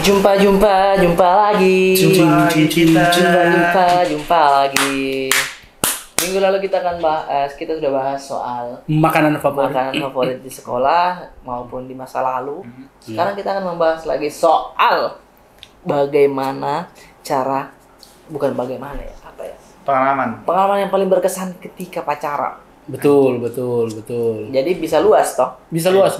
Jumpa lagi. Jumpa lagi. Minggu lalu kita sudah bahas soal makanan favorit di sekolah maupun di masa lalu. Sekarang kita akan membahas lagi soal pengalaman yang paling berkesan ketika pacaran. Betul. Jadi bisa luas toh? Bisa luas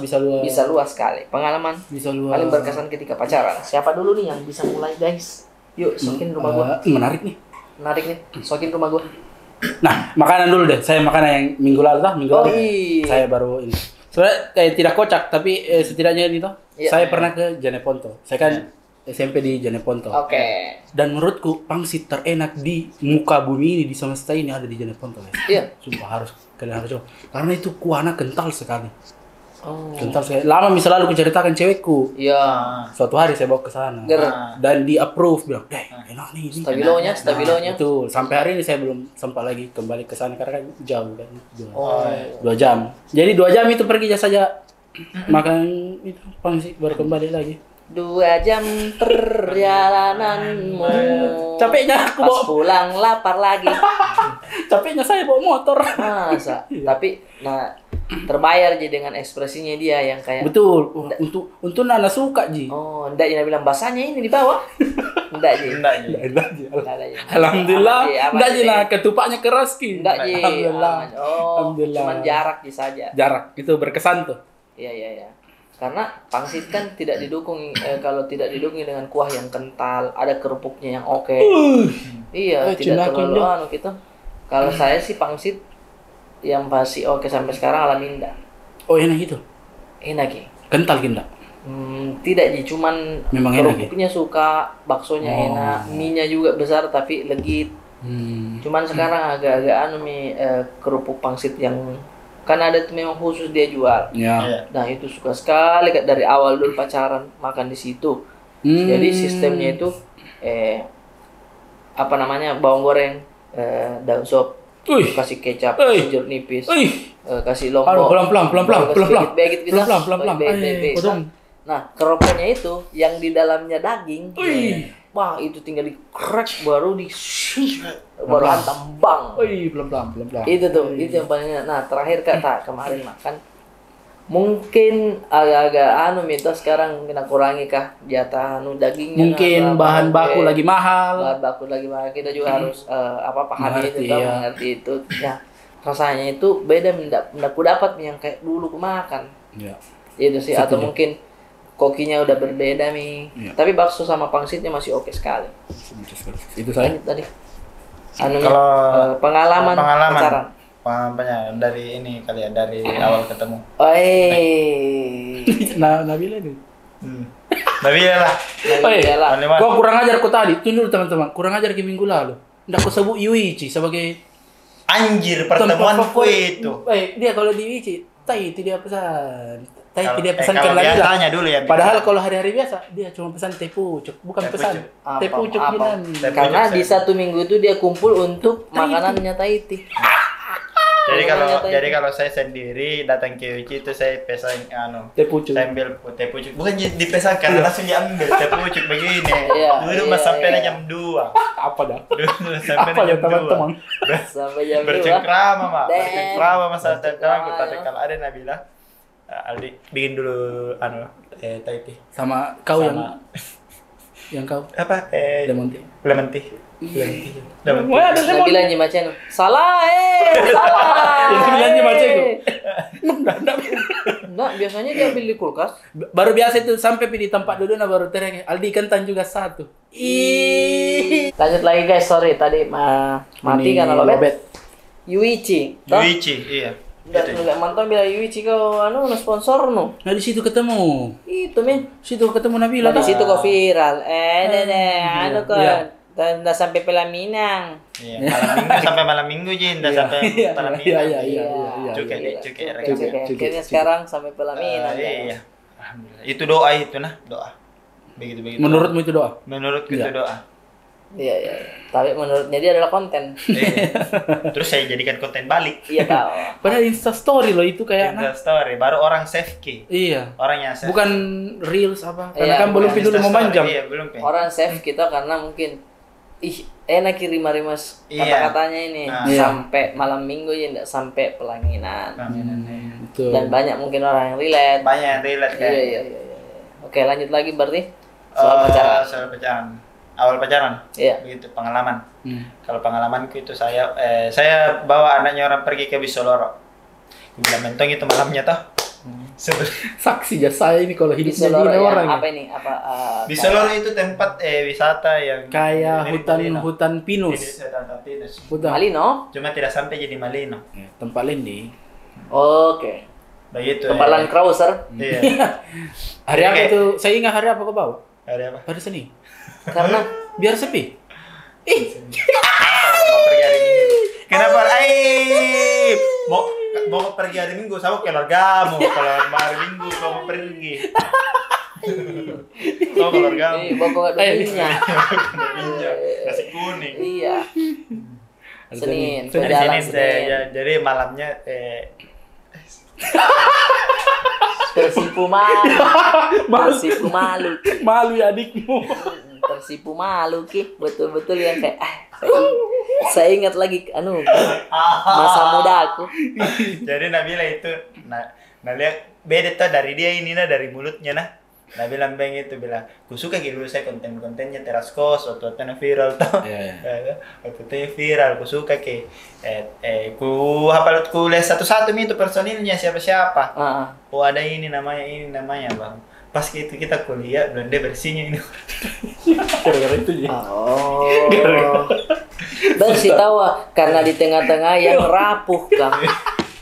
Sekali. Pengalaman paling berkesan ketika pacaran. Siapa dulu nih yang bisa mulai, guys? Yuk, sokin rumah gua. Menarik nih. Sokin rumah gua. Nah, makanan dulu deh. Saya makanan yang minggu lalu. Iya. Saya baru ini. Soalnya tidak kocak, tapi setidaknya ini toh. Iya. Saya pernah ke Jeneponto. Saya kan SMP di Jeneponto. Oke. Dan menurutku pangsit terenak di muka bumi ini, di semesta ini ada di Jeneponto, guys. Iya. Sumpah kalian harus coba. Karena itu kuahnya kental sekali. Oh. Kental sekali. Lama misalnya aku ceritakan cewekku. Iya. Suatu hari saya bawa ke sana. Dan di approve bilang, enak nih ini. Stabilonya. Betul. Sampai hari ini saya belum sempat lagi kembali ke sana karena kan jauh kan. 2 jam. Jadi 2 jam itu pergi saja makan itu pangsit baru kembali lagi. 2 jam perjalananmu. Capeknya aku pas pulang lapar lagi. Capeknya saya bawa motor. Masa? Tapi terbayar aja dengan ekspresinya dia yang kayak. Betul. Untuk Nana suka Ji. Oh, enggak dia bilang basahnya ini di bawah. Enggak Ji. Alhamdulillah. Enggak Ji, nah ketupaknya keras Ki. Enggak Ji. Alhamdulillah. Cuman jarak saja. Jarak itu berkesan tuh. Iya. Karena pangsit kan tidak didukung kalau tidak didukung dengan kuah yang kental, ada kerupuknya yang oke. Iya, tidak terlalu gitu. Kalau saya sih pangsit yang masih oke sampai sekarang Alaminda. Oh, enak itu. Enak ya. Kental kinda. Tidak Ji, cuman memang kerupuknya suka, baksonya enak, mie-nya juga besar tapi legit. Cuman sekarang agak-agak kerupuk pangsit yang kan ada memang khusus dia jual. Ya. Nah itu suka sekali dari awal dulu pacaran makan di situ. Jadi sistemnya itu bawang goreng, daun sop, kasih kecap, kasih jeruk nipis, kasih lombok. Pelan. Nah keropoknya itu yang di dalamnya daging. Wah itu tinggal dikrek baru baru hantam bang. Pelan. Itu yang paling. Nah terakhir kemarin makan mungkin agak-agak mitos sekarang kena kurangi kah jatah dagingnya. Mungkin bahan baku lagi mahal. Kita juga harus pahami itu, mengerti itu. Ya rasanya itu beda, mendaku dapat yang kayak dulu aku makan. Ya. Itu sih. Atau mungkin kokinya udah berbeda nih. Ya. Tapi bakso sama pangsitnya masih oke sekali. Itu saya tadi. Kalau pengalaman pacaran. Pengalamannya dari ini kali ya, dari awal ketemu. Nabila nih. Nabila lah. Kau kurang ajar kau tadi. Tunggu teman-teman. Kurang ajar ke minggu lalu. Nggak kau sebut Yuichi sebagai anjir pertemuanku itu. Dia kalau di Yuichi, itu dia pesan. Tidak pesankan lagi lah. Dulu ya. Padahal kalau hari-hari biasa dia cuma pesan teh pucuk, bukan pesan teh pucuk Jinan. Karena di 1 minggu itu dia kumpul untuk makanannya Taiti. Jadi kalau saya sendiri datang ke Uci itu saya pesan teh pucuk. Saya ambil teh pucuk. Bukan dipesankan, langsung diambil teh pucuk begini. Dulu mas sampai jam 2. Apa dah? Sampai jam 2. Sampai jam 2. Bercengkrama masa tentang kalau ada Nabila. Aldi bikin dulu Taiti sama kau yang kau apa lemon tea. Bilangnya macam salah. Bilangnya macam itu. Enggak, biasanya dia ambil di kulkas. Baru biasa itu sampai di tempat dulu baru terang. Aldi kentan juga 1. Lanjut lagi guys, sorry tadi mati karena lobet. Yuichi, iya. Enggak mantap bila Yuichi kau sponsor no. Nah di situ ketemu. Itu Situ ketemu Nabila. Di situ kau viral. Dah sampai pelaminan. Iya, malam minggu Jin, dah sampai pelaminan. Iya. Cukai. Akhirnya sekarang sampai pelaminan. Iya. Alhamdulillah. Itu doa itu doa. Begitu. Menurutmu itu doa? Menurutku itu doa. Iya, iya. Tapi menurutnya dia adalah konten. Terus saya jadikan konten balik. Iya kau. Padahal Insta story loh itu kayak Insta story, baru orang save ki. Iya. Orangnya save. Bukan reels apa? Karena Iya, kan belum bukan dulu mau manjam. Iya, belum Pi. Orang save kita karena mungkin enak kirim-rimas Iya. kata-katanya ini Iya. sampai malam minggu ya enggak sampai Pelanginan. Betul. Dan banyak mungkin orang yang relate. Banyak yang relate kan. Iya. Oke, lanjut lagi berarti soal pacaran. Soal pacaran. Awal pacaran. Iya. Begitu pengalaman. Kalau pengalamanku itu saya bawa anaknya orang pergi ke Bisoloro. Bilang mentong itu malamnya toh. Saksi jasa saya ini kalau Di hidupnya Solo gini yang orang. apa ini? Apa Bisoloro itu tempat wisata yang Kayak mirip Malino. hutan pinus. Hutan pinus. Hutan. Malino? Cuma tidak sampai jadi Malino. Tempat lain nih. Oke. Begitu. Tempat Land Cruiser. Iya. Hari apa tuh? Saya ingat hari apa kau bawa? Ada apa? Hari Senin. Karena Biar sepi. Mau pergi hari Minggu. Kenapa? Mau pergi hari Minggu sama keluargamu. Kalau hari Minggu kau mau pergi. Sama keluargamu. bawa duitnya. Nasi kuning. Iya. Senin. Dari Jalan sini Senin. jadi malamnya Tersipu malu. Tersipu malu. Malu ya adikmu. Tersipu malu ki. Betul-betul yang kayak saya ingat lagi masa muda aku. jadi Nabila itu lihat beda tuh dari dia ini dari mulutnya Nabila bilang itu bilang ku suka gitu saya konten-kontennya teras kos atau viral tuh. Waktu viral ku suka ku hafal ku lihat satu-satu itu personilnya siapa-siapa. Oh ada ini namanya bang. Pas itu kita kuliah belum dia bersihnya ini. Gara-gara itu ya. Bersih tahu karena di tengah-tengah yang rapuh kan.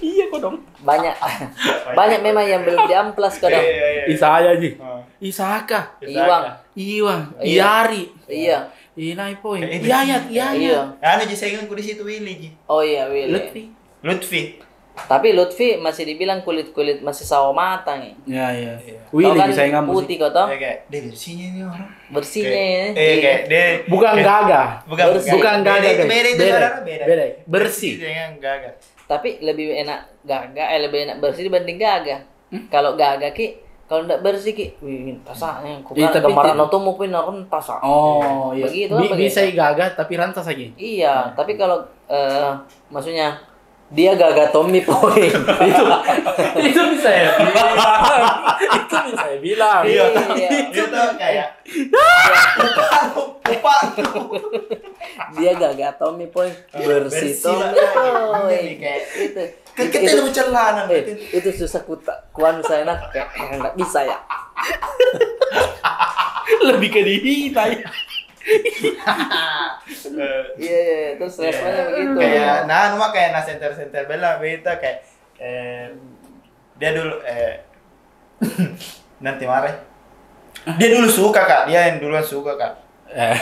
Iya kok dong. Banyak memang yang belum diamplas kadang. Isaya ji. Isaka. Iwang. Iari. Iya. Inai poin. Yayat. Iya. Anu ji saya ingat ku di situ Willy ji. Oh iya Willy. Lutfi. Tapi Lutfi masih dibilang kulit masih sawo matang nih. Iya. Kau Willy kan saya nggak putih kau toh. Kayak dia bersihnya ini orang. Bersihnya ya. Kayak dia bukan gagah. bukan gagah. Beda itu saudara beda. Bersih. Dengan gagah. Tapi lebih enak lebih enak bersih dibanding gagah. Kalau gagah kalau enggak bersih tasaknya. Tapi kemarin nonton mau pindah tasak. Oh iya. Begitu Bisa gagah tapi rantas aja. Iya, tapi kalau maksudnya dia gagah Tommy Point. itu bisa ya bilang. Iya. Itu kayak lupa. Dia gagah Tommy Point bersih Tommy Point kayak itu. Kita udah celana. Itu susah kuan saya kayak enggak bisa ya. Lebih ke dihina ya. Iya, terus responnya begitu. Kayak kayak center bela begitu kayak dia dulu nanti marah. Dia dulu suka Kak, dia yang duluan suka Kak.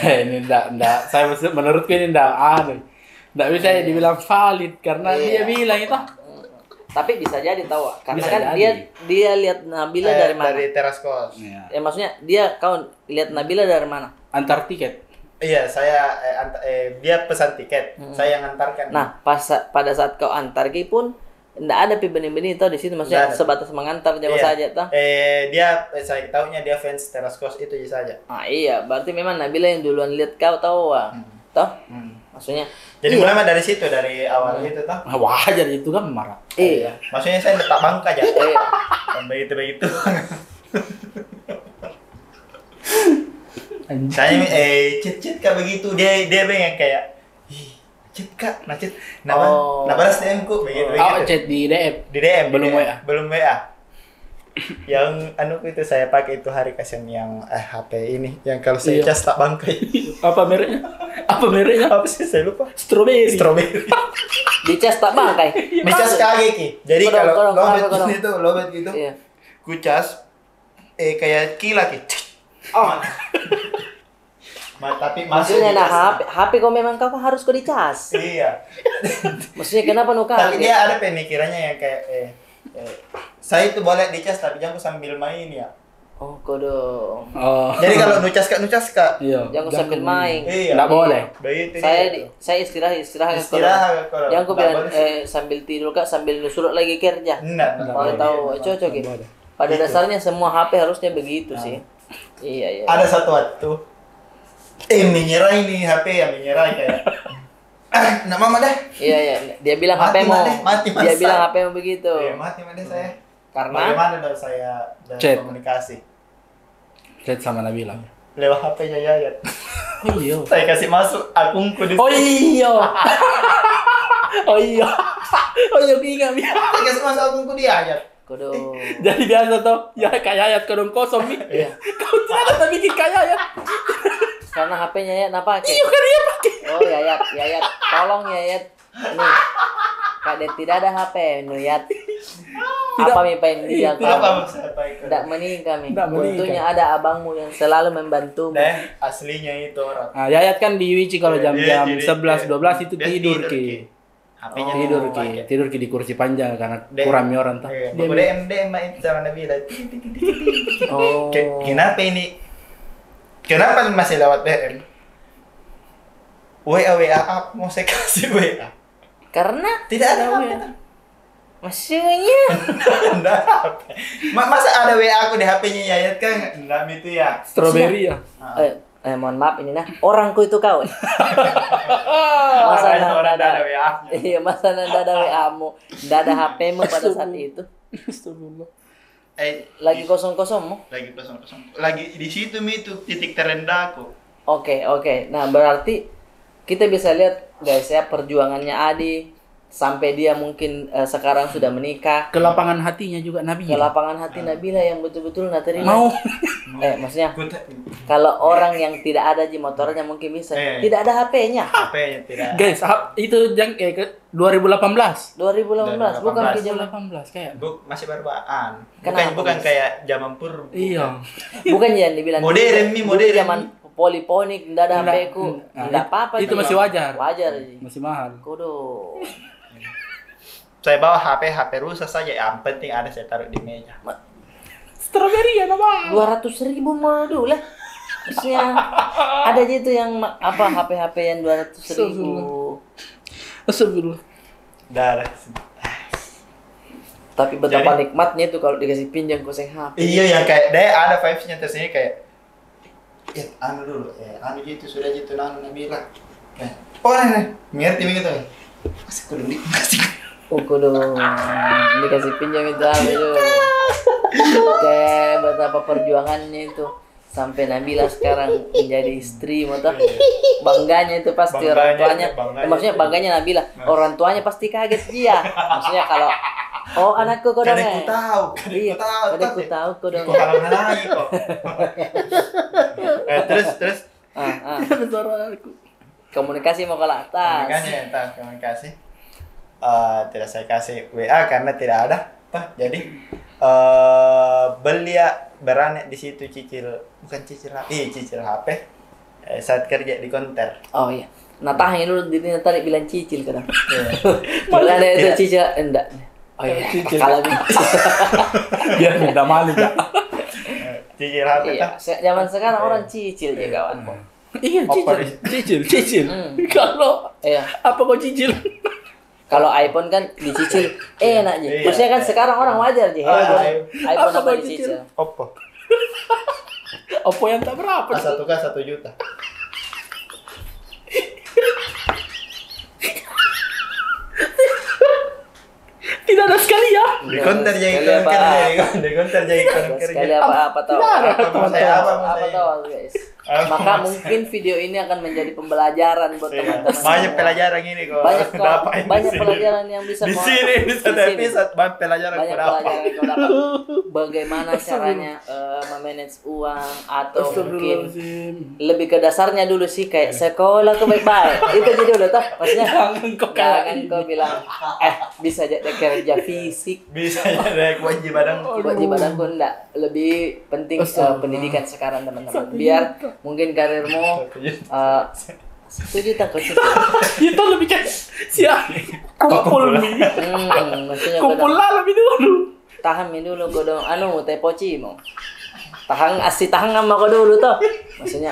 Ini enggak. Saya menurutku ini enggak bisa dibilang valid karena dia bilang itu. Tapi bisa jadi tahu, karena Bisa kan jadi. dia lihat Nabila dari mana? Dari teras kos. Iya. Maksudnya kau lihat Nabila dari mana? Antar tiket. Iya, saya dia pesan tiket, saya yang antarkan. Nah, pada saat kau antar pun enggak ada benih-benih itu di situ, maksudnya sebatas mengantar jauh saja toh. Saya tahunya dia fans teras kos itu saja. Ah iya, berarti memang Nabila yang duluan lihat kau tahu toh? Maksudnya jadi mulai dari situ, dari awal itu toh. Wajar itu kan marah. Iya. Maksudnya saya letak bangka aja. Iya. Begitu. Saya chat kayak begitu, dia pengen kayak chat Kak, chat. Nah balas DM ku begitu. Chat di DM. Di DM belum WA. Belum WA. Yang itu saya pakai itu hari kasihan yang HP ini yang kalau saya cas tak bangkai. Apa mereknya? Apa sih saya lupa. Strawberry. Dicas tak bangkai. Dicas kagak ki. Jadi kalau lobet gitu. Iya. Ku cas kayak kilat ki. Tapi maksudnya HP kau memang kau harus kau dicas. Iya. Maksudnya kenapa nu Tapi dia ada pemikirannya yang kayak saya itu boleh dicas tapi jangan sambil main ya. Oh, kodong. Oh. Jadi kalau nucas kak. Iya. Jangan sambil main. Iya. Enggak boleh. Begitu Saya istirahat Istirahat kalau. Jangan aku bilang sambil tidur kak sambil nusul lagi kerja. Enggak. Mau tahu cocok gitu. Pada dasarnya semua HP harusnya begitu sih. Iya. Ada satu waktu menyerah ini HP yang menyerah kayak nak mama dah. Iya. Dia bilang Mati, HP mau. mati, Dia masa. bilang HP mau begitu. Mati saya. Karena Bagaimana dong saya Chat. komunikasi Chat sama Nabila. lewat HP-nya Yayat. Oh iya. Saya kasih masuk akunku di Oh iya. Oh iya. Oh iya ingat ya. Saya kasih masuk akunku di Yayat. kodong. Jadi biasa toh, ya kayak ayat kodong kosong nih. Iya. Kau ternyata bikin kayak ayat. Karena HP-nya Yayat apa pakai? Iya kan dia pakai. Oh Yayat, tolong Yayat. Nih, Kak tidak ada HP, Nuyat. Apa mi pengen dia? Apa saya pakai? Tidak menikah mi. Tidak menikah. Untungnya ada abangmu yang selalu membantumu. Aslinya itu orang. Nah, Yayat kan di Wici kalau jam-jam Dia 11-12 itu dia tidur ki. HP-nya Tidur ki di kursi panjang karena kurang orang tuh. Dia DM main sama Nabila. Oh. Kenapa ini? Kenapa masih lewat DM? WA apa mau saya kasih WA? Karena Tidak ada WA. maksudnya Enggak HP. Masa ada WA aku di HP-nya Yayat kan? Enggak itu ya. Strawberry ya. mohon maaf ini nah orangku itu kau. Masa orang nanda ada WA. Iya, masa nanda ada WA-mu, ndak ada HP-mu pada saat itu. Astagfirullah. Lagi kosong-kosongmu. Lagi kosong. Lagi di situ itu titik terendahku. Oke. Nah, berarti kita bisa lihat guys ya perjuangannya Adi sampai dia mungkin sekarang sudah menikah. Ke lapangan hatinya juga Nabi. Ke lapangan hati Nabila yang betul-betul nggak terima. Mau. Maksudnya kalau orang yang tidak ada di motornya mungkin bisa. Tidak ada HP-nya. HP-nya tidak. Guys, itu yang 2018. 2018 bukan ke zaman 2018 kayak. Masih barbaan. Kenapa, Bukan Mas? kayak zaman purba. Iya. bukan yang dibilang Modern dulu zaman poliponik ndak ada HP-ku. Ndak apa-apa. Itu masih wajar. Wajar. Masih mahal. Kodo. Saya bawa HP rusak saja, yang penting ada saya taruh di meja. Strawberry ya nama. 200.000 mau dulu lah. Maksudnya ada aja itu yang HP yang 200.000. Astagfirullah. Darah. Tapi betapa nikmatnya itu kalau dikasih pinjam koseng HP. Iya yang kayak dia ada vibes-nya tersini kayak anu dulu, anu gitu sudah gitu Nabila. Oh nih, ngerti begitu. Masih kudu dikasih. Kudu dikasih pinjam itu kayak betapa perjuangannya itu sampai Nabila sekarang menjadi istri motor bangganya itu pasti orang tuanya maksudnya bangganya Nabila orang tuanya pasti kaget dia maksudnya kalau anakku kau dong Kadang-ku tahu kau dong halang-halangi kok. Terus komunikasi mau ke atas komunikasi tidak saya kasih WA karena tidak ada jadi belia berani di situ cicil HP saat kerja di konter. Oh iya. Nah tahan dulu tadi bilang cicil kadang. Malah ada itu cicil enggak. Oh iya. Kalau Biar minta malu ya. Cicil HP iya. Zaman sekarang orang cicil ya kawan. Iya cicil. Kalau apa kok cicil? Kalau iPhone kan dicicil enak aja. Maksudnya kan sekarang orang wajar aja. iPhone apa dicicil? Oppo yang tak berapa? Satu kan 1 juta. Tidak ada sekali ya. Di konter jadi kerja. Sekali apa tahu. Apa tahu guys. Maka mungkin video ini akan menjadi pembelajaran buat teman-teman. Banyak pelajaran ini kok. Banyak pelajaran yang bisa di sini di satu episode banyak pelajaran kau dapat. Bagaimana caranya memanage uang atau mungkin lebih ke dasarnya dulu sih kayak sekolah tuh baik-baik. Itu jadi dulu toh. Maksudnya jangan kau bilang bisa jadi kerja fisik. Bisa jadi kewajiban pun enggak. Lebih penting pendidikan sekarang teman-teman. Biar mungkin karirmu 1 juta kau itu lebih kayak kumpul nih kumpul lah lebih dulu tahan dulu kau dong teh poci mau tahan sama kau dulu toh. Maksudnya,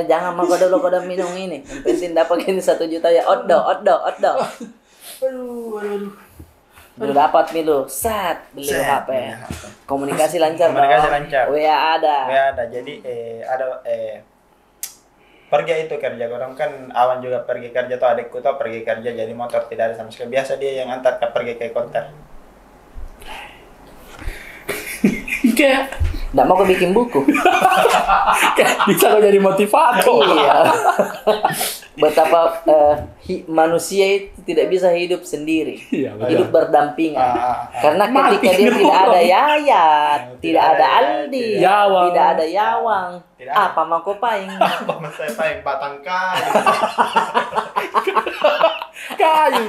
jangan sama kau dulu kau udah minum ini. Yang penting dapat ini 1 juta ya. Oddo. Aduh. Udah dapat nih lu, beli HP. Komunikasi lancar. WA ada. Jadi ada pergi itu kerja, orang kan awan juga pergi kerja tuh, adikku tuh pergi kerja, jadi motor tidak ada sama sekali. Biasa dia yang antar pergi ke konter. Kayak nggak mau kau bikin buku. bisa kau jadi motivator. Iya. Betapa manusia itu tidak bisa hidup sendiri, hidup berdampingan. Karena ketika dia tidak ada Yayat, tidak ada Aldi, tidak ada Yawang, apa mau kau paing? Apa mau saya paing? Batang kayu. Kayu.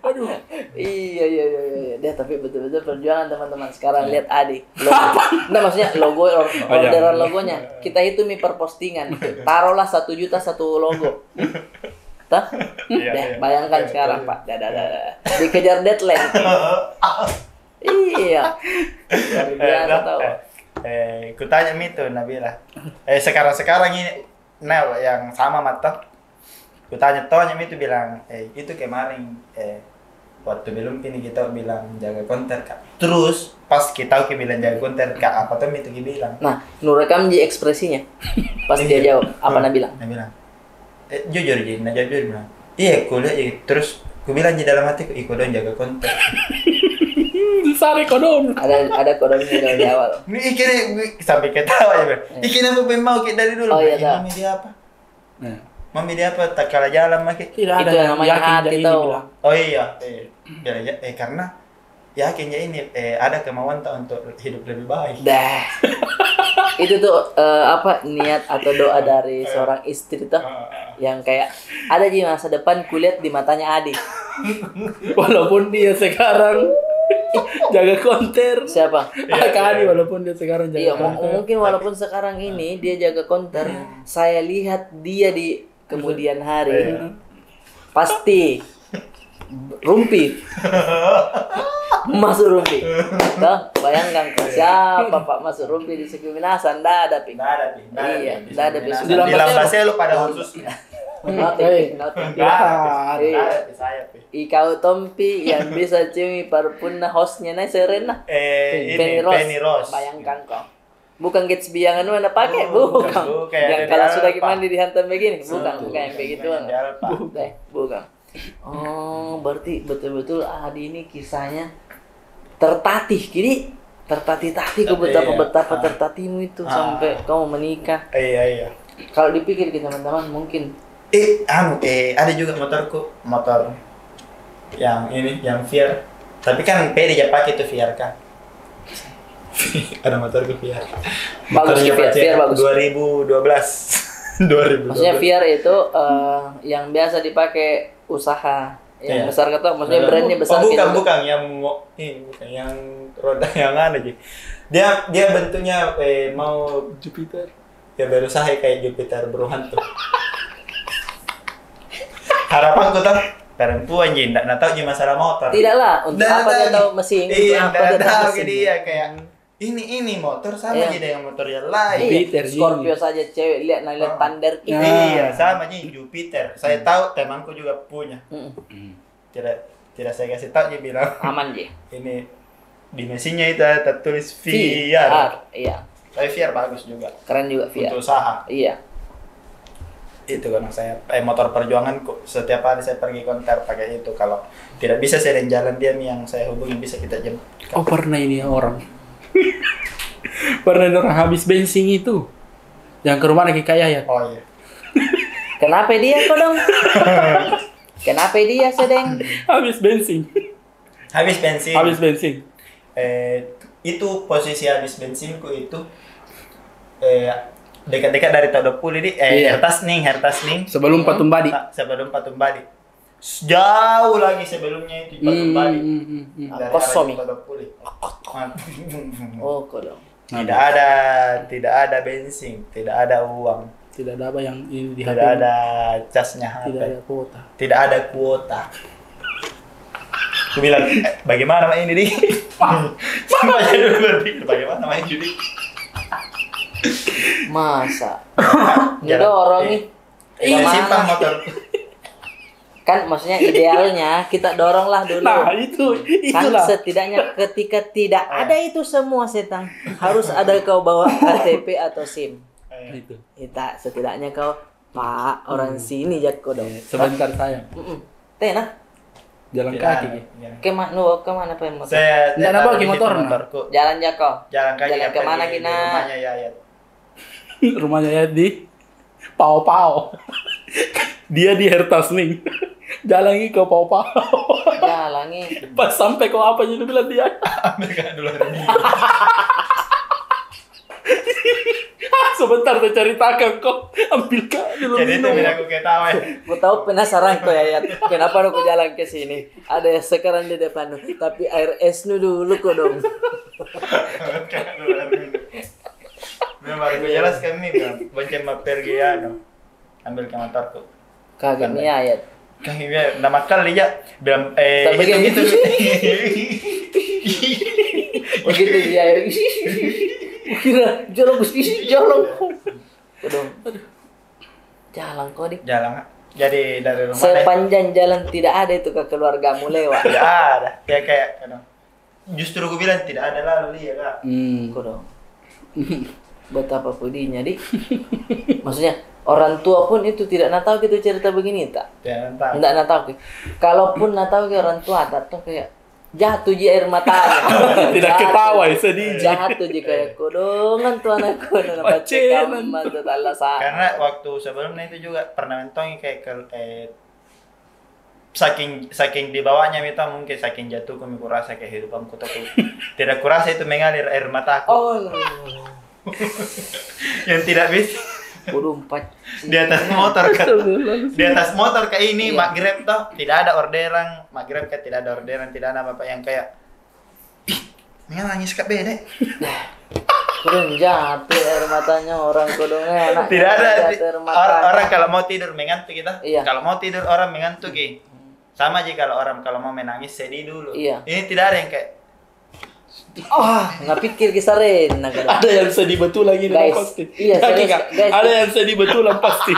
Aduh. Iya. Dia tapi betul-betul perjuangan teman-teman. Sekarang lihat Adi. Nah maksudnya orderan logonya. Kita hitumi per postingan. Taruhlah 1 juta 1 logo. Tah? Bayangkan sekarang Pak. Dikejar deadline. Iya. Luar biasa tahu. Kutanya itu Nabila. Sekarang ini yang sama mata. Kutanya tohnya itu bilang, itu kemarin waktu belum ini kita bilang jaga konter Kak. Terus pas kita bilang jaga konter Kak, apa tuh itu bilang. Nah, nurekam di ekspresinya. Pas dia jawab, apa Nah bilang? Jujur bilang. Iya, kuliah terus ku bilang di dalam hatiku, dong jaga konter. Sari kodon. Ada kodonnya dari awal. Ini ikini sampai ketawa ya, Bang. Ikini apa mau kita dari dulu. Oh iya, Mami dia apa? Mami dia apa? Tak kalah jalan makin. Tidak ada yang namanya hati tahu. Oh iya. Karena yakin ya ini ada kemauan tak untuk hidup lebih baik. Dah. Itu tuh niat atau doa dari seorang istri tuh yang kayak ada di masa depan kulihat di matanya Adi. Walaupun dia sekarang jaga konter. Siapa? Adi walaupun dia sekarang jaga konter. Mungkin walaupun sekarang ini dia jaga konter, saya lihat dia di kemudian hari pasti rumpi. Masuk rumpi. Tuh, bayangkan siapa Pak masuk rumpi di Suku Minasan, nggak ada pi. Iya, nggak ada pi. Di Lampasnya lu pada khususnya. Nothing. Ikau Tompi yang bisa cumi parpunna hostnya na Serena. Penny Rose. Bayangkan kok. Bukan Gatsby yang anu Anda pakai, bukan. Yang kalau sudah mandi dihantam begini, bukan yang begitu. Bukan. Oh, berarti betul-betul Adi ini kisahnya tertatih. Jadi tertatih-tatih ke betapa tertatihmu itu sampai kamu menikah. Iya. Kalau dipikir teman-teman mungkin ada juga motor yang ini yang Fiat. Tapi kan pede aja pakai itu Fiat kan. Ada motorku Fiat. Bagus Fiat bagus. 2012. Maksudnya Fiat itu yang biasa dipakai usaha yang besar kata, maksudnya brandnya besar. Bukan yang roda yang ada sih. Dia bentuknya mau Jupiter. Ya berusaha kayak Jupiter berhantu. Harapanku tuh perempuan nggak tahu masalah motor. Tidaklah untuk apa dia tahu mesin. Iya, nggak tahu dia kayak ini motor sama aja dengan motor yang lain. Jupiter, Scorpio saja cewek lihat Thunder. Iya, sama aja Jupiter. Saya tahu temanku juga punya. Tidak saya kasih tahu dia bilang aman dia. Ini di mesinnya itu tertulis VR. Iya. Tapi VR bagus juga. Keren juga VR. Untuk usaha. Iya. Itu karena saya motor perjuanganku. Setiap hari saya pergi konter pakai itu. Kalau tidak bisa saya jalan dia nih yang saya hubungi bisa kita jemput. Oh pernah ini orang. Pernah orang habis bensin itu. Yang ke rumah lagi kaya ya. Oh iya. Kenapa dia kok dong? Kenapa dia sedang habis bensin? Habis bensin. Itu posisi habis bensinku itu dekat-dekat dari Todopuli di Hertas Ning. Sebelum Patung Badi. Jauh lagi sebelumnya itu Patung Badi. Kosong. Todopuli. Oh, kodong. Tidak ada bensin, tidak ada uang. Tidak ada apa yang ini di HP. Tidak ada casnya HP. Tidak ada kuota. Aku bilang, bagaimana main ini? Sama aja dulu berpikir, bagaimana main judi? Masa? Ngedorong nih. Simpan motor. Kan maksudnya idealnya kita doronglah dulu. Nah, Kan itulah. setidaknya ketika tidak ada itu semua setang, harus ada kau bawa KTP atau SIM. Itu. Kita setidaknya kau Pak orang sini Jako dong. Sebentar saya. Tenah. Jalan kaki. Kemana pengen motor? Saya Nggak apa, taruh di motor, situ nah. motorku. Jalan Jako. Jalan kaki Jalan yang kemana pergi Kina? di rumahnya Yayat. Rumahnya ya di Pau. Dia di Hertasning. Jalannya ke Pau. Jalannya. Pas sampai kau apa jadi bilang dia. Ambil kan dulu ini. Sebentar saya ceritakan kok. Ambil kak dulu Jadi itu minum. bila aku ketawa. Gue tahu penasaran kok ya. Kenapa aku jalan ke sini? Ada sekarang di depan, tapi air es dulu kok dong. Memang baru aku jelaskan nih, bonceng mau pergi ambil ke motorku. Kagak nih ayat. Kami biar nama kali ya bilang Tapi kayak gitu. Begitu dia air. Kira jolong jolong. Dong. Jalan kok dik. Jalan. Jadi dari rumah Sepanjang jalan tidak ada itu ke keluargamu lewat. tidak ada. Ya kayak justru aku bilang tidak ada lalu dia kak. Kok dong. Betapa pedihnya dik. Maksudnya orang tua pun itu tidak nak tahu gitu cerita begini tak. Jangan tahu. Enggak nak tahu. Kalaupun nak tahu ke orang tua tak tuh kayak jatuh ji air matanya. Tidak ketawa sedih. Jatuh ji kayak kodongan tuh anakku nak baca kaman tuh Allah sa. Karena waktu sebelumnya itu juga pernah mentongi kayak saking dibawanya mita mungkin saking jatuh kami kurasa kehidupanku tapi tidak kurasa itu mengalir air mataku. Oh. Yang tidak bisa Kudu 4 di atas motor kan. Di atas motor kayak ini Iya. mak Grab toh tidak ada orderan, mak Grab kan tidak ada orderan, tidak ada apa yang kayak nangis kak bede. Kurang jatuh air matanya orang kodongnya anak. Tidak ada jatuh air matanya. orang kalau mau tidur mengantuk kita. Iya. Kalau mau tidur orang mengantuk sama aja kalau orang kalau mau menangis sedih dulu. Iya. Ini tidak ada yang kayak Nggak pikir kisarin nah, Ada yang sedih betul lagi Guys, pasti. iya, Yakin, serius, Kak? guys. Ada yang sedih betulan pasti.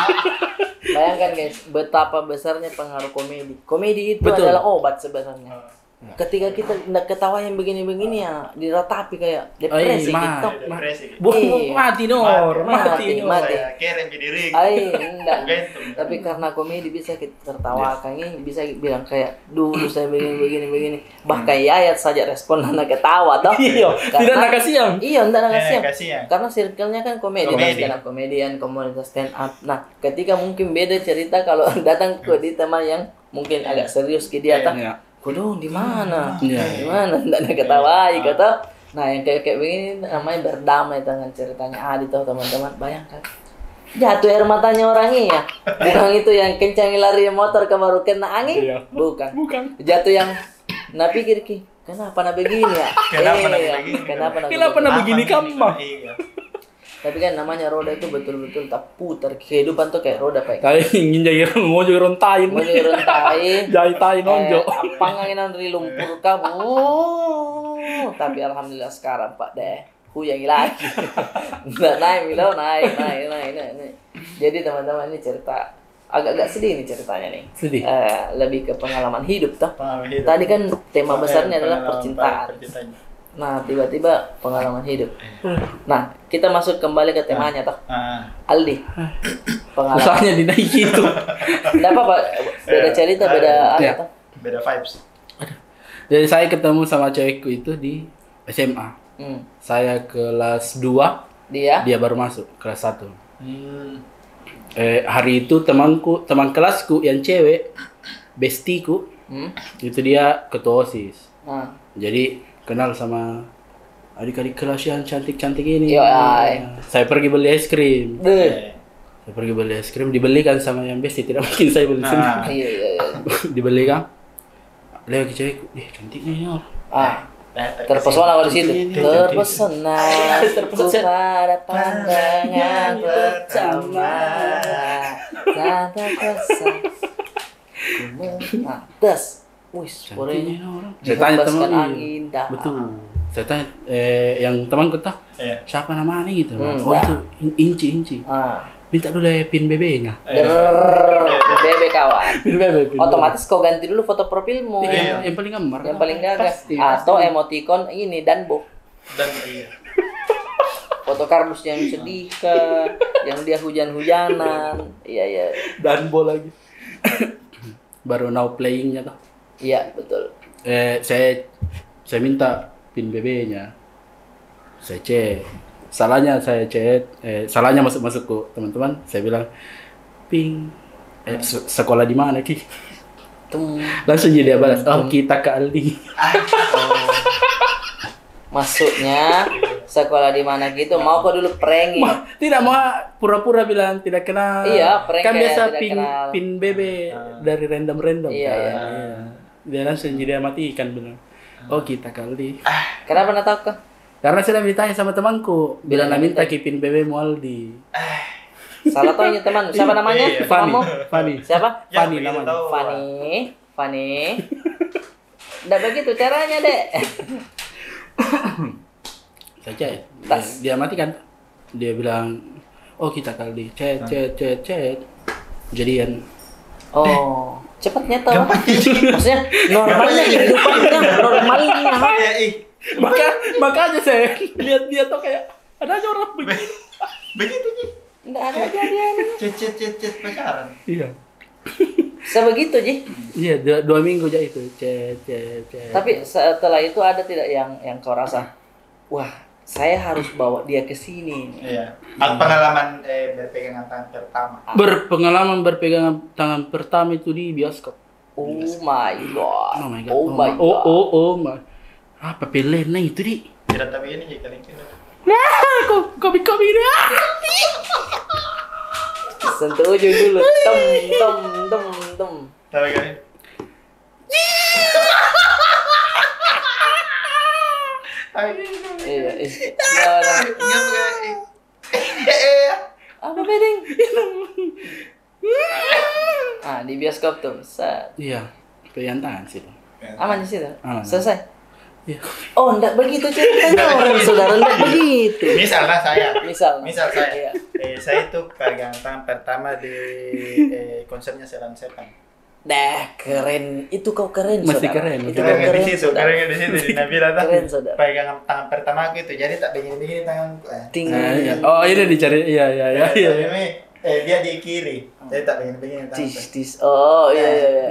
Bayangkan guys, betapa besarnya pengaruh komedi. Komedi itu Betul. adalah obat sebenarnya. Ketika kita tidak ketawa yang begini-begini ya diratapi kayak depresi gitu. depresi. Iya. Mati Mati. Saya keren di diri. Enggak. Gantung. Tapi karena komedi bisa kita tertawakan, ini bisa bilang kayak dulu saya begini. Bahkan Yayat saja respon anak ketawa toh. Iya, Karena- tidak nak kasihan. Iya, tidak nak kasihan. Kasihan. Karena circle-nya kan komedi, stand up komedian, komunitas stand up. Nah, ketika mungkin beda cerita kalau datang ke di teman yang mungkin agak serius ke dia Iya. Kudung di mana? Iya. Di mana? Tidak ada ketawai kata. Nah, yang kayak begini namanya berdamai dengan ceritanya Adi tuh teman-teman. Bayangkan. Jatuh air matanya orang ini ya. Bukan itu yang kencang lari motor ke baru kena angin. Iya. Bukan. Bukan. Jatuh yang nah pikir ki. Kenapa nak begini ya? Kenapa nak Iya. begini? Kenapa nak Kenapa begini? nak begini kamu mah? Iya. Tapi kan namanya roda itu betul-betul tak putar. Kehidupan tuh kayak roda pak. Kayak ingin jadi mau jadi rontain. Mau dirontai. Jahitain nonjo. Panganginan dari lumpur kamu. Tapi alhamdulillah sekarang Pak deh. Huyangi lagi. Nggak naik Milo, naik. Jadi teman-teman ini cerita agak-agak sedih nih ceritanya nih. Sedih. Lebih ke pengalaman hidup toh. Pengalaman hidup. Tadi kan tema besarnya adalah Pengalaman percintaan. percintaan. Nah, tiba-tiba pengalaman hidup. Nah, kita masuk kembali ke temanya toh. Aldi. Pengalaman. Usahanya dinaiki itu. Enggak apa-apa. Beda cerita, beda Iya. toh. Beda vibes. Jadi saya ketemu sama cewekku itu di SMA. Saya kelas 2, Dia. dia baru masuk kelas 1. Hari itu teman kelasku yang cewek, bestiku, itu dia ketua OSIS. Nah. Jadi kenal sama adik-adik kelas yang cantik-cantik ini. Yo, ay. Saya pergi beli es krim. Deh. Saya pergi beli es krim, dibelikan sama yang besti, tidak mungkin saya beli sendiri. Iya. Dibelikan. Lewat ke cewekku, cantiknya ini orang. Terpesona kalau di situ. Cantik. Terpesona kepada pandangan pertama. Tak terkesan. Nah, tes. Wis, Cantiknya ini orang. dihembaskan teman, angin dah. Betul. Saya tanya, yang temanku tahu, Iya. siapa namanya gitu. Oh itu Inci. Minta dulu pin BB-nya. BB kawan. Pin BB. Otomatis kau ganti dulu foto profilmu. Iya, yang paling gambar. Yang paling gagah. Atau emoticon ini Danbo. Dan iya. Foto kardus yang sedih kah, yang dia hujan-hujanan. Iya. Danbo lagi. Baru now playing-nya tuh. Iya, betul. Saya minta pin BB-nya. Saya cek. Salahnya saya chat, salahnya masuk ke teman-teman. Saya bilang, ping, sekolah di mana Ki? Langsung jadi dia balas, oh kita ke Aldi. Masuknya sekolah di mana gitu? Mau kok dulu prank? Tidak mau pura-pura bilang tidak kenal. Iya, prank kan kayak biasa tidak kenal. pin BB dari random Iya, kan. iya. Dia langsung jadi matikan bilang, oh kita ke Aldi. Kenapa nak tahu kah? Karena saya ditanya sama temanku, bilang minta kipin BB mu Aldi. Salah taunya teman. Siapa namanya? Iya. Kamu? Fani. Siapa? Ya, Fani begitu namanya. tahu. Fani. Nggak begitu caranya, Dek. Saya chat. Dia matikan. Dia bilang, oh kita ke Aldi. Chat. Jadian. Oh, cepatnya tahu. Maksudnya normalnya kehidupannya normalnya. Iya, Makanya saya lihat dia tuh kayak ada aja orang begini. begitu Ji. Nggak ada kejadian. Cet pacaran. Iya. Sebegitu, Ji. Iya, 2 minggu aja itu. Chat. Tapi setelah itu ada tidak yang kau rasa, wah, saya harus bawa dia ke sini. Iya. Pengalaman berpegangan tangan pertama. Berpengalaman berpegangan tangan pertama itu di bioskop. Oh my god. Oh my god. Oh my god. Oh my. Apa pelena itu di? Tidak tapi ini jadi kalian kira. Nah, kopi ini. Sentuh ujung dulu. Tem. Tapi kalian. Iya. Apa bedeng? Di bioskop tuh. Set. Iya, pegangan tangan sih tuh. Aman di situ. Aman. Selesai. Iya. Oh, enggak begitu ceritanya orang saudara, enggak begitu. Misalnya saya. Misal saya. Iya. Saya itu pegangan tangan pertama di konsernya Selan Setan. Dah, keren. Itu kau keren, Masih saudara. keren. Itu kau keren, saudara. Keren di situ di Nabila tuh. Keren, saudara. Pegangan tangan pertama aku itu. Jadi tak begini tanganku. Iya. Oh, ini dicari. Iya. Dia di kiri. Jadi tak begini tangan. Oh, iya.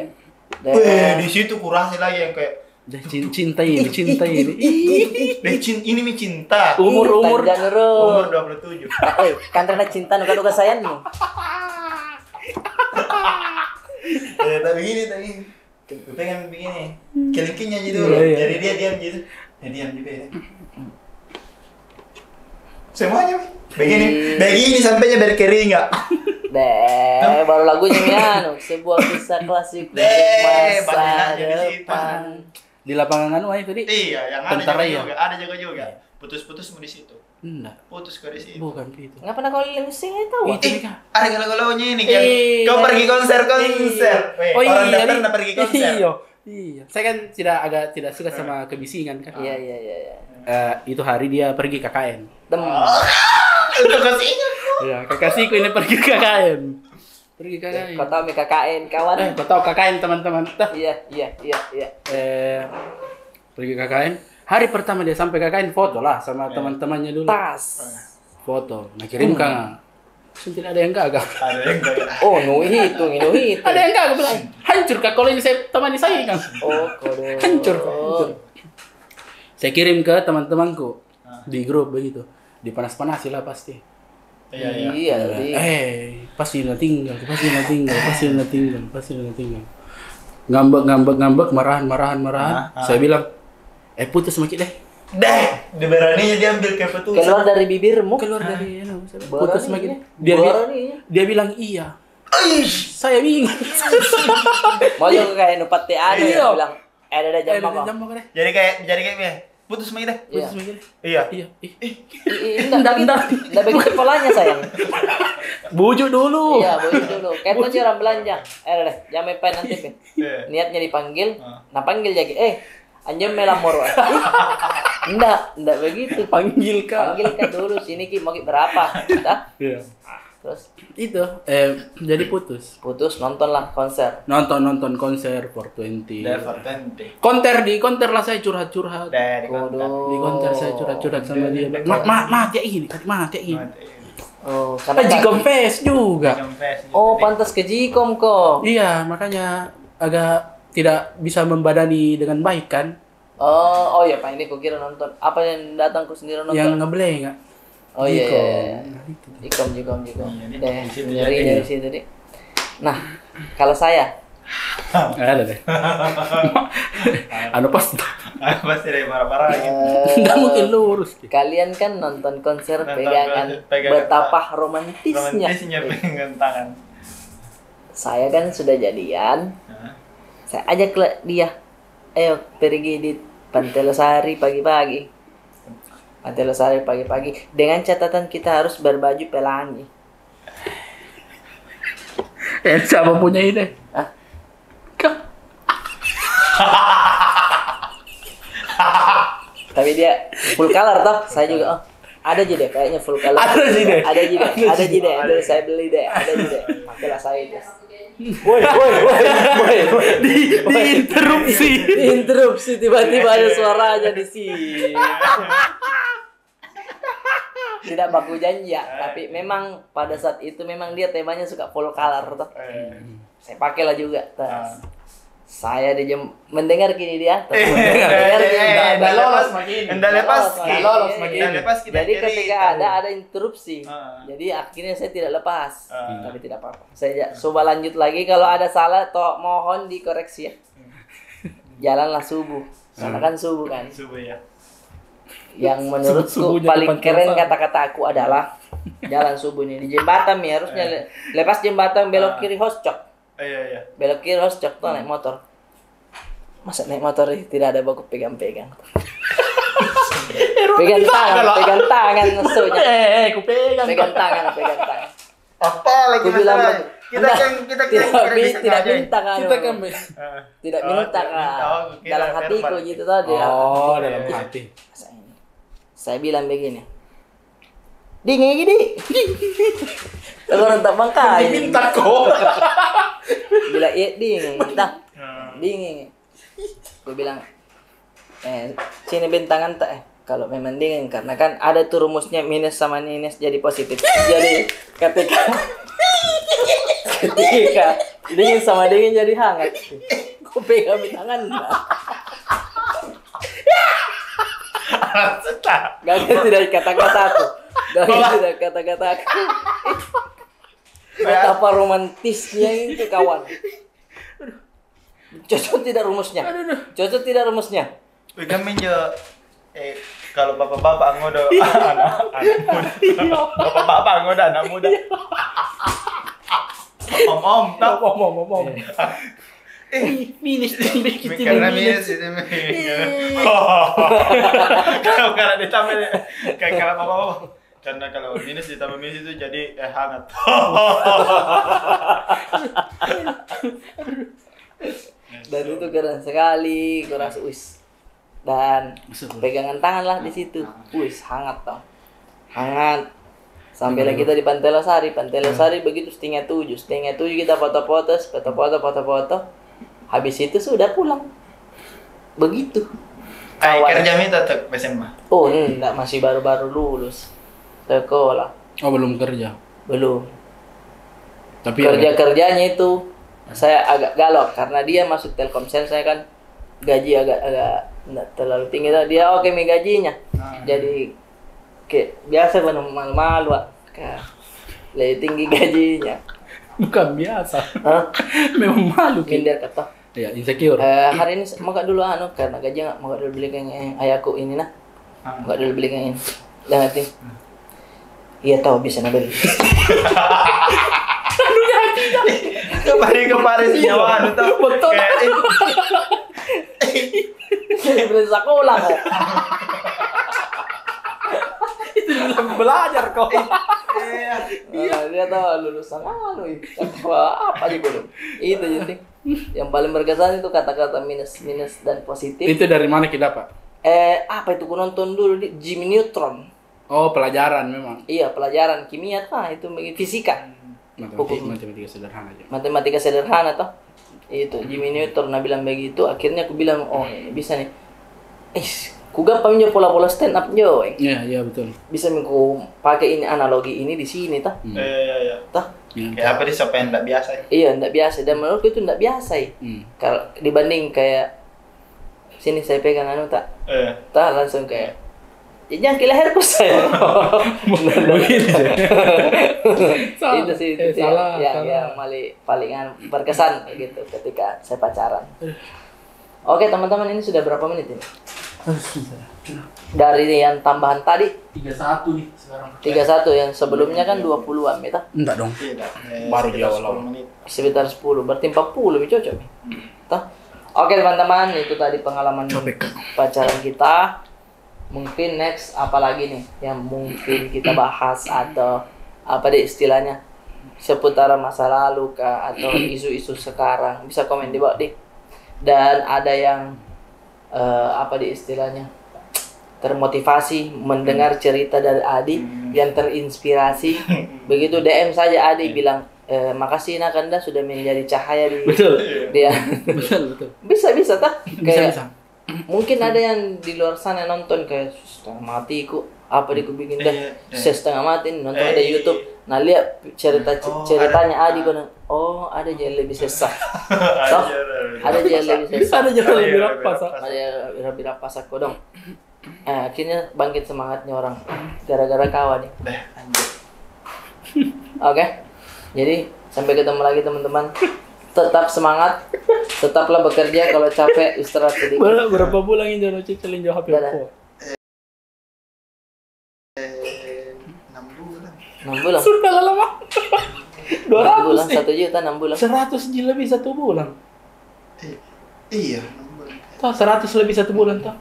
Di situ kurasi lagi yang kayak Cinta ini. ini mi cinta. Umur. Umur 27. Kan karena cinta nuka sayang nih. Tapi gini. Gue pengen begini. Kelingkingnya gitu. Iya. Jadi dia diam gitu. Dia diam juga ya. Semuanya begini sampainya berkeringat. Baru lagunya Miano. Sebuah kisah klasik untuk masa depan. Di lapangan anu itu di. Iya, yang Tentara ada ya? juga. Ada juga. Putus di situ. Enggak. Putus ke di situ. Bukan itu. Nggak pernah kau lihat sih, nggak tahu. Itu nih, Kak. Ada galau-galaunya ini kan. Kau pergi konser. Oh iya. Orang daftar nak pergi konser. Iya. Saya kan tidak suka sama kebisingan kan. Iya. Itu hari dia pergi KKN. Untuk kasihnya. Iya, kekasihku ini pergi KKN. Kau tahu KKN kawan? Kau tahu KKN teman-teman? Iya. Pergi KKN. Hari pertama dia sampai KKN foto lah sama teman-temannya dulu. Tas. Foto. Nah kirim kan. Tidak ada yang gagal. Ada yang kayak. Oh, hitung. Ada yang gagal bilang, hancur kak kalau ini saya temani saya kan. Oh, kode. Hancur. Saya kirim ke teman-temanku di grup begitu. Dipanas-panasi lah pasti. Iya. Pasti udah tinggal. Ngambek, marahan. Saya bilang, putus sama kita deh. Beraninya dia ambil keputusan. Keluar dari bibirmu. Putus sama kita. Dia bilang iya. Saya bingung. Mau juga kayak nupat ada yang bilang, ada jam apa? Jadi kayak putus sama kita. Iya. Enggak begitu polanya sayang. Bujuk dulu. Iya, bujuk dulu. Kayak tuh orang belanja. Jam apa nanti Niatnya dipanggil, nah panggil jadi. Anjir melamor. Enggak begitu. Panggil Kak. Panggil Kak dulu, sini Ki mau Ki berapa? Dah. Iya. Terus Itu jadi putus. nonton lah konser. Nonton konser 420. Dari 420. Konter lah saya curhat-curhat. Dari konten. Di konter saya curhat-curhat sama dia. Mati ini. Oh, Karena Jikom Fest juga. Oh, pantas ke Jikom kok. Iya, makanya agak tidak bisa membadani dengan baik kan. Oh ya Pak, ini kukira nonton. Apa yang datang ku sendiri nonton? Yang ngebleng enggak? Oh iya. Jikom. Deh, nyari dari situ deh. Nah, kalau saya Ada deh. Anu pas. Pasti dari marah-marah gitu. Enggak mungkin lurus. Kalian kan nonton konser Nonton pegangan pegangan betapa romantisnya. Romantisnya pegangan tangan. Saya kan sudah jadian. Hah? Saya ajak dia. Ayo pergi di Pantai Losari pagi-pagi. Pantai Losari pagi-pagi. Dengan catatan kita harus berbaju pelangi. Siapa punya ide? Hah? Tapi dia full color toh. Saya juga ada aja deh kayaknya full color. Ada sih deh. Ada aja deh. Aduh, saya beli deh. Ada aja deh. Pakailah saya itu. Woi. Diinterupsi tiba-tiba ada suaranya di sini. Tidak baku janji ya, tapi memang pada saat itu memang dia temanya suka full color toh. Saya pakailah juga. Tas. Saya mendengar kini dia. Enggak lolos makin. Enggak lepas kita. Jadi ketika ada interupsi. Jadi akhirnya saya tidak lepas. Tapi tidak apa-apa. Saya coba lanjut lagi, kalau ada salah toh mohon dikoreksi ya. Jalanlah subuh. Karena kan subuh kan. Subuh ya. Yang menurutku paling keren kata-kata aku adalah jalan subuh ini di jembatan nih, harusnya lepas jembatan belok kiri Hoscok. Iya. Belok kiri Hoscok tuh naik motor. Masa naik motor tidak ada baku pegang-pegang. pegang tangan ngesunya. Aku pegang. Pegang tangan. Apa lagi masalah? Kita tidak minta kan. Tidak minta kan. kira Dalam hatiku verbal. gitu tadi. Oh, dalam hati. Saya bilang begini. Dingin gini. Orang tak bangkai. Minta kok. Bila iya dingin, dingin. Gue bilang, sini bentangan tak kalau memang dingin, karena kan ada tuh rumusnya minus sama minus jadi positif. Jadi ketika dingin sama dingin jadi hangat. Gue pegang bentangan. Gak tidak kata-kata aku. Betapa romantisnya itu kawan. Cocok tidak rumusnya? Kami jo kalau bapak-bapak ngoda anak muda. Bapak-bapak ngoda anak muda. Om. Minus Karena minus itu. Kalau ditambah kayak kalau bapak-bapak. Karena kalau minus ditambah minus itu jadi hangat. Dan itu keren sekali, kurasa wis. Dan pegangan tangan lah di situ, wis hangat tau, hangat. Sampailah kita di Pantai Losari begitu setengah tujuh kita foto-foto. Habis itu sudah pulang. Begitu. Kerja minta tetap SMA. Oh enggak, masih baru-baru lulus sekolah. Oh, belum kerja. Belum. Tapi kerjanya itu saya agak galau karena dia masuk Telkomsel, saya kan gaji agak enggak terlalu tinggi. Dia oke mi gajinya. Jadi biasa gue malu-malu lebih tinggi gajinya. Bukan biasa. Hah? Memang malu. Minder kata. Ya, insecure. Hari ini mau gak dulu karena gaji nggak mau dulu beli kayak ayahku ini nah. Mau dulu beli kayak ini. Dah ngerti. Iya tahu bisa nabeli. Kemarin sih nyawa tuh. Betul. Beli sekolah kok. Itu bilang belajar kok. Dia tahu lulusan apa aja belum. Itu jadi yang paling berkesan itu kata-kata minus dan positif. Itu dari mana kita, Pak? apa itu, ku nonton dulu di Jimmy Neutron. Oh, pelajaran memang. Iya, pelajaran kimia itu fisika. Matematika sederhana aja. Matematika sederhana toh. Itu Jimmy Neutron nah bilang begitu, akhirnya aku bilang, oh ini bisa nih. Ku gampang jo pola-pola stand up jo. Iya, betul. Bisa ku pakai ini analogi ini di sini toh. Iya. Toh. Kayak apa di siapa yang enggak biasa ya? Iya, enggak biasa dan menurutku itu enggak biasa ya. Kalau dibanding kayak sini saya pegang tak. Tak langsung kayak jangan ke leherku saya. Begitu. Itu sih itu salah. yang paling berkesan gitu ketika saya pacaran. Oke teman-teman, ini sudah berapa menit ini? Dari yang tambahan tadi 31 nih sekarang. 31 yang sebelumnya kan 20-an ya. Enggak dong. Tidak. Baru di awal. Sekitar 10, berarti 40 cocok. Toh? Oke teman-teman, itu tadi pengalaman pacaran kita. Mungkin next apa lagi nih yang mungkin kita bahas atau apa deh istilahnya seputar masa lalu kah atau isu-isu sekarang, bisa komen di bawah deh. Dan ada yang apa deh istilahnya termotivasi mendengar cerita dari Adi yang terinspirasi, begitu DM saja Adi bilang makasih Nakanda sudah menjadi cahaya di dia. Betul. Bisa tak? Bisa. Mungkin ada yang di luar sana nonton kayak setengah mati apa di bikin dah setengah mati nonton ada YouTube. Nah lihat ceritanya Adi kan, oh ada yang lebih sesat. Toh ada yang lebih sesat. Ada yang lebih rapas. Ada yang lebih rapas aku dong. Akhirnya bangkit semangatnya orang gara-gara kawan nih. Oke. Jadi sampai ketemu lagi teman-teman. Tetap semangat, tetaplah bekerja, kalau capek istirahat sedikit. Berapa bulan ini jangan cicilin jauh HP aku? 6 bulan. Sudah lama. 200 bulan, 1 juta 6 bulan. 100 lebih 1 bulan. Iya, 6 bulan. Toh 100 lebih 1 bulan toh.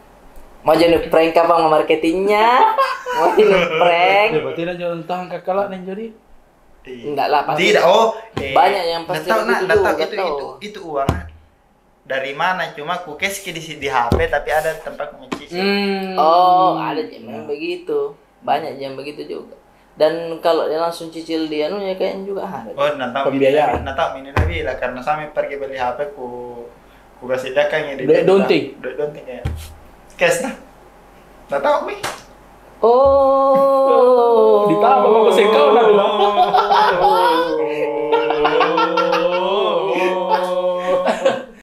Mau jadi prank apa marketingnya? Mau jadi prank? Berarti jangan tahan kakak nih jadi. Enggak lah pasti. Tidak, banyak yang pasti itu uang dari mana, cuma ku cash di HP tapi ada tempat mencuci. Ada yang begitu. Banyak yang begitu juga. Dan kalau dia langsung cicil dia ya kayaknya juga ada. Pembiayaan. Ini lebih lah karena saya pergi beli HP ku kasih dia kan yang Donting ya. Cash nah. Tahu nih. Ditambah